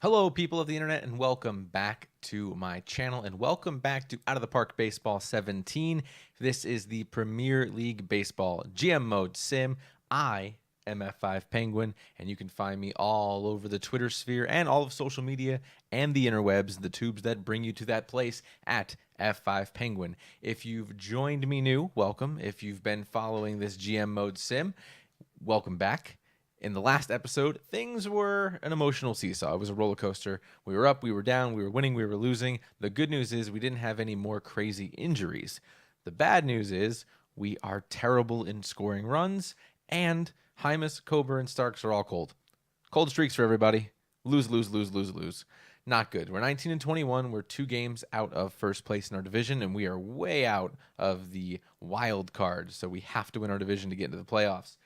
Hello, people of the internet, and welcome back to my channel, and welcome back to Out of the Park Baseball 17. This is the Premier League Baseball GM Mode Sim. I am F5 Penguin, and you can find me all over the Twitter sphere and all of social media and the interwebs, the tubes that bring you to that place at F5 Penguin. If you've joined me new, welcome. If you've been following this GM Mode Sim, welcome back. In the last episode, things were an emotional seesaw. It was a roller coaster. We were up, we were down, we were winning, we were losing. The good news is we didn't have any more crazy injuries. The bad news is we are terrible in scoring runs, and Hymus, Kober, and Starks are all cold. Cold streaks for everybody. Lose, lose, lose, lose, lose. Not good. We're 19 and 21. We're 2 games out of first place in our division, and we are way out of the wild card. So we have to win our division to get into the playoffs.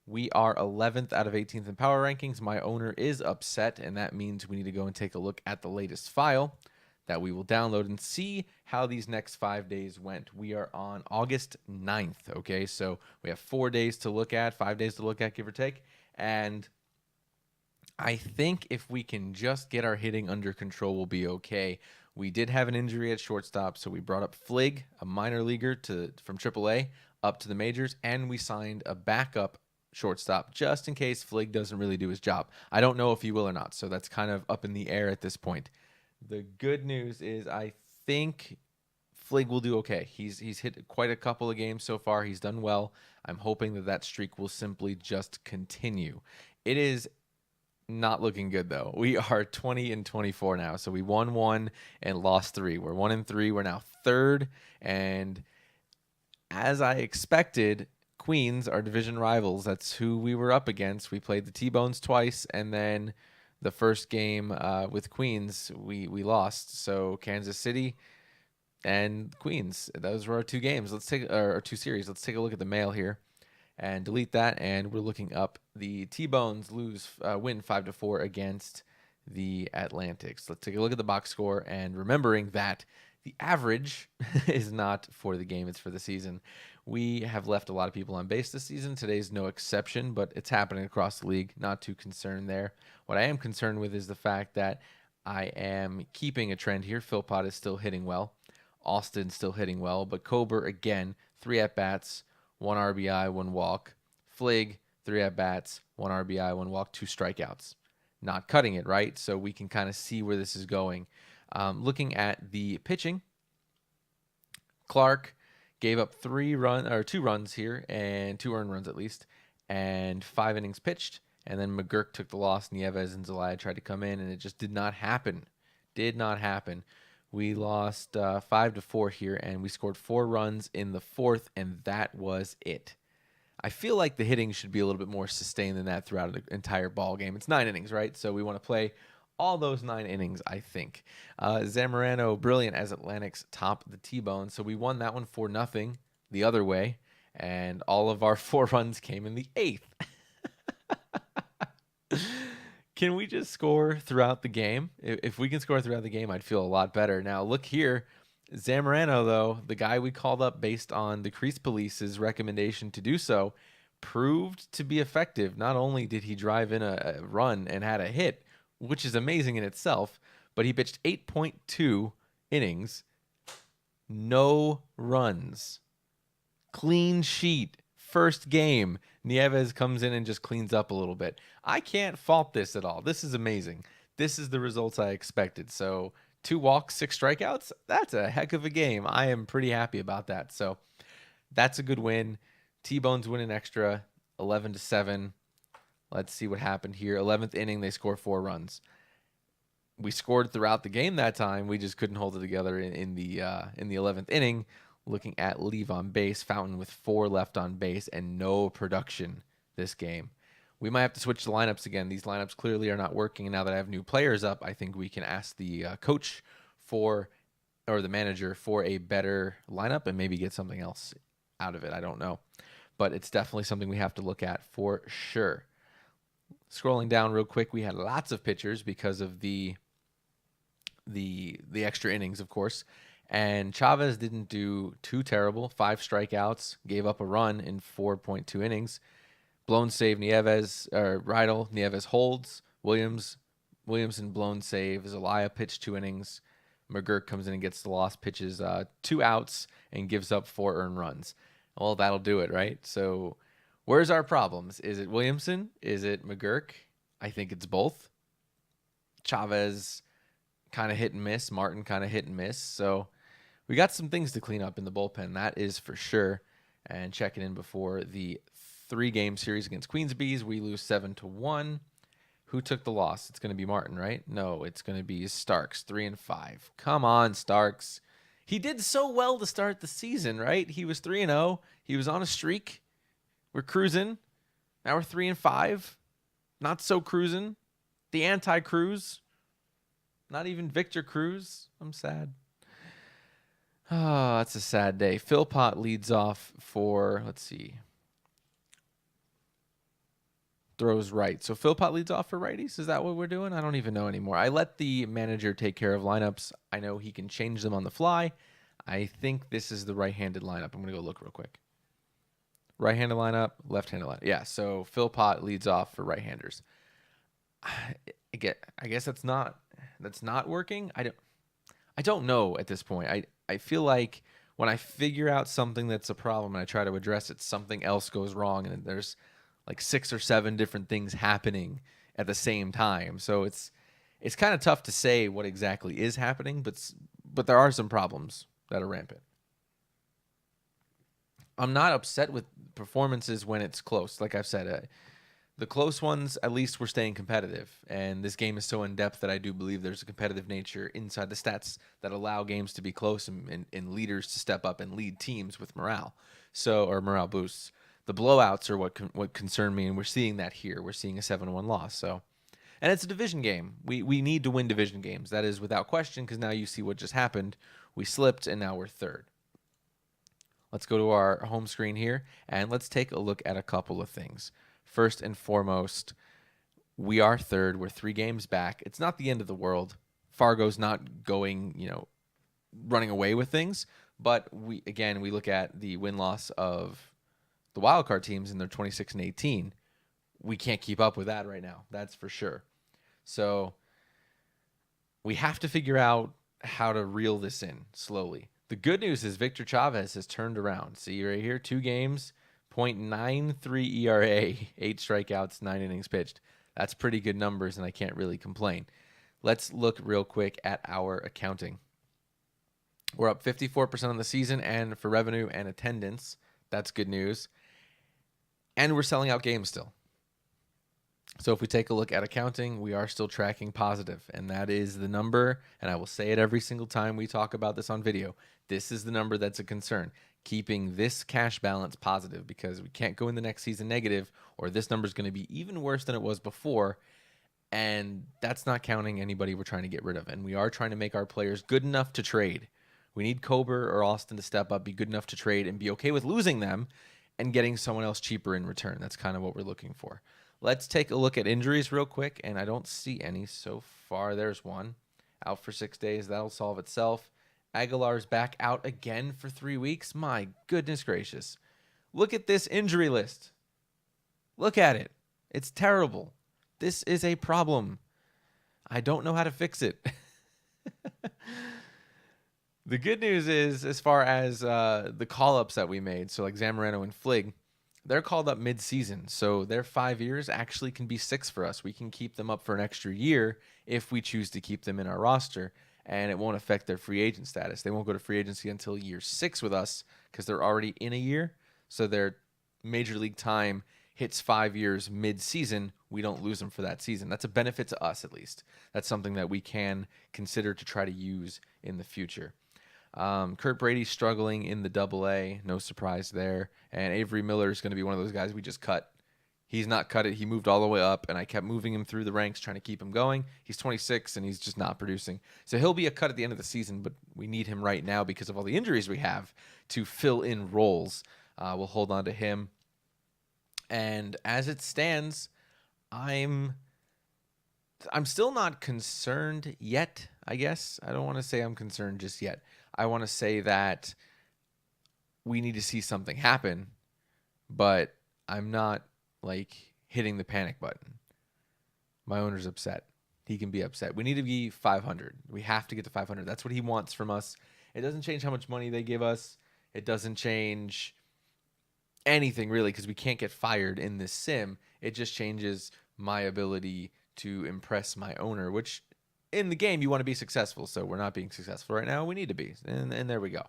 We are 11th out of 18th in power rankings. My owner is upset, and that means we need to go and take a look at the latest file that we will download and see how these next 5 days went. We are on August 9th, okay? So we have 4 days to look at, 5 days to look at, give or take. And I think if we can just get our hitting under control, we'll be okay. We did have an injury at shortstop, so we brought up Flig, a minor leaguer from AAA, up to the majors, and we signed a backup shortstop just in case Flig doesn't really do his job. I don't know if he will or not, so that's kind of up in the air at this point. The good news is I think Flig will do okay. He's hit quite a couple of games so far. He's done well. I'm hoping that streak will simply just continue. It is not looking good though. We are 20 and 24 now. So we won 1 and lost 3. We're 1 and 3. We're now 3rd, and as I expected, Queens, our division rivals, that's who we were up against. We played the T-Bones twice, and then the first game with Queens, we lost. So Kansas City and Queens, those were our 2 games. Let's take our 2 series. Let's take a look at the mail here and delete that. And we're looking up the T-Bones win 5-4 against the Atlantics. Let's take a look at the box score, and remembering that the average is not for the game, it's for the season. We have left a lot of people on base this season. Today's no exception, but it's happening across the league. Not too concerned there. What I am concerned with is the fact that I am keeping a trend here. Philpott is still hitting well. Austin's still hitting well, but Kober, again, 3 at-bats, 1 RBI, 1 walk. Flig, 3 at-bats, 1 RBI, 1 walk, 2 strikeouts. Not cutting it, right? So we can kind of see where this is going. Looking at the pitching, Clark gave up 2 runs here, and 2 earned runs at least, and 5 innings pitched. And then McGurk took the loss. Nieves and Zelaya tried to come in, and it just did not happen. Did not happen. We lost 5-4 here, and we scored 4 runs in the 4th, and that was it. I feel like the hitting should be a little bit more sustained than that throughout the entire ball game. It's 9 innings, right? So we want to play all those 9 innings, I think. Zamorano, brilliant as Atlantic's top the T-Bone. So we won that one 4-0 the other way. And all of our 4 runs came in the 8th. Can we just score throughout the game? If we can score throughout the game, I'd feel a lot better. Now, look here. Zamorano, though, the guy we called up based on the Crease Police's recommendation to do so, proved to be effective. Not only did he drive in a run and had a hit, which is amazing in itself, but he pitched 8.2 innings, no runs, clean sheet, first game. Nieves comes in and just cleans up a little bit. I can't fault this at all. This is amazing. This is the results I expected. So 2 walks, 6 strikeouts, that's a heck of a game. I am pretty happy about that. So that's a good win. T-Bones win an extra 11-7. Let's see what happened here. 11th inning, they score 4 runs. We scored throughout the game that time. We just couldn't hold it together in the 11th inning. Looking at leave on base, Fountain with 4 left on base and no production this game. We might have to switch the lineups again. These lineups clearly are not working. And now that I have new players up, I think we can ask the coach or the manager for a better lineup and maybe get something else out of it. I don't know. But it's definitely something we have to look at for sure. Scrolling down real quick, we had lots of pitchers because of the extra innings, of course. And Chavez didn't do too terrible. 5 strikeouts, gave up a run in 4.2 innings. Blown save, Nieves, or Rydell, Nieves holds. Williams Williamson blown save. Zelaya pitched 2 innings. McGurk comes in and gets the loss, pitches 2 outs, and gives up 4 earned runs. Well, that'll do it, right? So where's our problems? Is it Williamson? Is it McGurk? I think it's both. Chavez kind of hit and miss. Martin kind of hit and miss. So we got some things to clean up in the bullpen. That is for sure. And checking in before the 3-game series against Queensbees, we lose 7-1. Who took the loss? It's going to be Martin, right? No, it's going to be Starks, 3-5. Come on, Starks. He did so well to start the season, right? He was 3-0. He was on a streak. We're cruising. Now we're 3-5. Not so cruising. The anti-cruise. Not even Victor Cruz. I'm sad. Oh, that's a sad day. Philpott leads off for, let's see, throws right. So Philpott leads off for righties? Is that what we're doing? I don't even know anymore. I let the manager take care of lineups. I know he can change them on the fly. I think this is the right-handed lineup. I'm going to go look real quick. Right-handed lineup, left-handed lineup. Yeah, so Philpott leads off for right-handers. I guess that's not working. I don't know at this point. I feel like when I figure out something that's a problem and I try to address it, something else goes wrong, and there's like 6 or 7 different things happening at the same time. So it's kind of tough to say what exactly is happening, but there are some problems that are rampant. I'm not upset with performances when it's close. Like I've said, the close ones, at least we're staying competitive. And this game is so in-depth that I do believe there's a competitive nature inside the stats that allow games to be close and leaders to step up and lead teams with morale. Or morale boosts. The blowouts are what concern me, and we're seeing that here. We're seeing a 7-1 loss. And it's a division game. We need to win division games. That is without question, because now you see what just happened. We slipped, and now we're third. Let's go to our home screen here, and let's take a look at a couple of things. First and foremost, we are third. We're 3 games back. It's not the end of the world. Fargo's not going, running away with things. But we look at the win-loss of the wildcard teams, and they're 26-18. We can't keep up with that right now. That's for sure. So we have to figure out how to reel this in slowly. The good news is Victor Chavez has turned around. See right here, 2 games, .93 ERA, 8 strikeouts, 9 innings pitched. That's pretty good numbers, and I can't really complain. Let's look real quick at our accounting. We're up 54% on the season, and for revenue and attendance, that's good news. And we're selling out games still. So if we take a look at accounting, we are still tracking positive, and that is the number, and I will say it every single time we talk about this on video. This is the number that's a concern, keeping this cash balance positive, because we can't go in the next season negative, or this number is going to be even worse than it was before, and that's not counting anybody we're trying to get rid of. And we are trying to make our players good enough to trade. We need Kober or Austin to step up, be good enough to trade, and be okay with losing them and getting someone else cheaper in return. That's kind of what we're looking for. Let's take a look at injuries real quick, and I don't see any so far. There's one. Out for 6 days. That'll solve itself. Aguilar's back out again for 3 weeks. My goodness gracious. Look at this injury list. Look at it. It's terrible. This is a problem. I don't know how to fix it. The good news is, as far as the call-ups that we made, so like Zamorano and Flig, they're called up mid-season, so their 5 years actually can be 6 for us. We can keep them up for an extra year if we choose to keep them in our roster, and it won't affect their free agent status. They won't go to free agency until year 6 with us because they're already in a year, so their major league time hits 5 years mid-season. We don't lose them for that season. That's a benefit to us, at least. That's something that we can consider to try to use in the future. Kurt Brady's struggling in the Double-A, no surprise there. And Avery Miller is going to be one of those guys we just cut. He's not cut it. He moved all the way up, and I kept moving him through the ranks, trying to keep him going. He's 26, and he's just not producing. So he'll be a cut at the end of the season, but we need him right now because of all the injuries we have to fill in roles. We'll hold on to him. And as it stands, I'm still not concerned yet, I guess. I don't want to say I'm concerned just yet. I want to say that we need to see something happen, but I'm not, hitting the panic button. My owner's upset. he can be upset. We need to be 500. We have to get to 500. That's what he wants from us. It doesn't change how much money they give us. It doesn't change anything really, because we can't get fired in this sim. It just changes my ability to impress my owner, which in the game you want to be successful. So we're not being successful right now. We need to be, and there we go.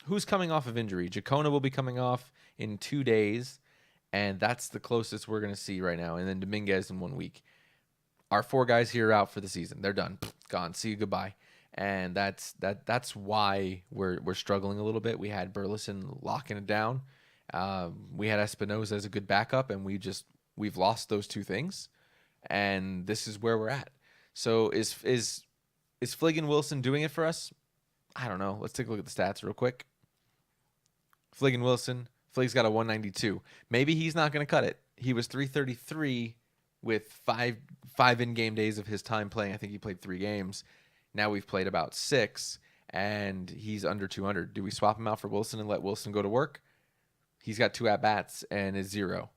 Who's coming off of injury? Jacona will be coming off in 2 days, and that's the closest we're going to see right now. And then Dominguez in 1 week. Our 4 guys here are out for the season. They're done, gone. See you, goodbye. And that's why we're struggling a little bit. We had Burleson locking it down. We had Espinoza as a good backup, and we've lost those 2 things, and this is where we're at. So is Flig and Wilson doing it for us? I don't know. Let's take a look at the stats real quick. Flig and Wilson. Flig's got a 192. Maybe he's not going to cut it. He was 333 with five in-game days of his time playing. I think he played 3 games. Now we've played about 6, and he's under 200. Do we swap him out for Wilson and let Wilson go to work? He's got 2 at-bats and is 0.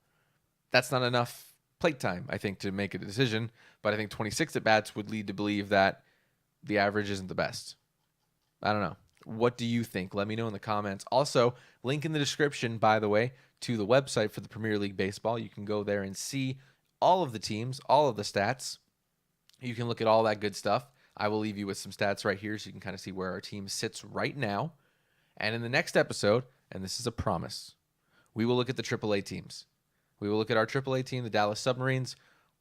That's not enough plate time, I think, to make a decision, but I think 26 at-bats would lead to believe that the average isn't the best. I don't know. What do you think? Let me know in the comments. Also, link in the description, by the way, to the website for the Premier League Baseball. You can go there and see all of the teams, all of the stats. You can look at all that good stuff. I will leave you with some stats right here so you can kind of see where our team sits right now. And in the next episode, and this is a promise, we will look at the AAA teams. We will look at our AAA team, the Dallas Submarines.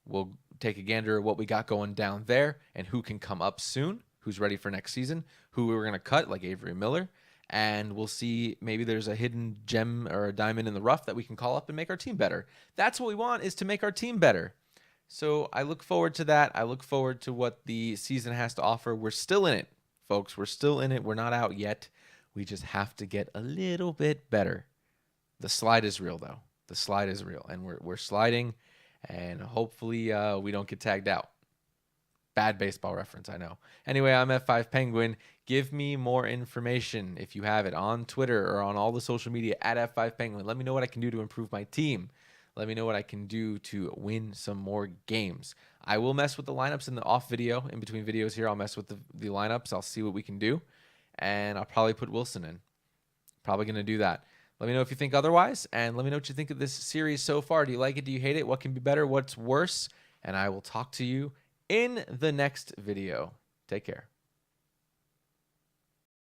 We'll take a gander at what we got going down there and who can come up soon, who's ready for next season, who we're going to cut, like Avery Miller. And we'll see, maybe there's a hidden gem or a diamond in the rough that we can call up and make our team better. That's what we want, is to make our team better. So I look forward to that. I look forward to what the season has to offer. We're still in it, folks. We're still in it. We're not out yet. We just have to get a little bit better. The slide is real, though. The slide is real, and we're sliding, and hopefully we don't get tagged out. Bad baseball reference, I know. Anyway, I'm F5 Penguin. Give me more information if you have it on Twitter or on all the social media at F5 Penguin. Let me know what I can do to improve my team. Let me know what I can do to win some more games. I will mess with the lineups in the off video. In between videos here, I'll mess with the lineups. I'll see what we can do. And I'll probably put Wilson in. Probably going to do that. Let me know if you think otherwise. And let me know what you think of this series so far. Do you like it? Do you hate it? What can be better? What's worse? And I will talk to you in the next video. Take care.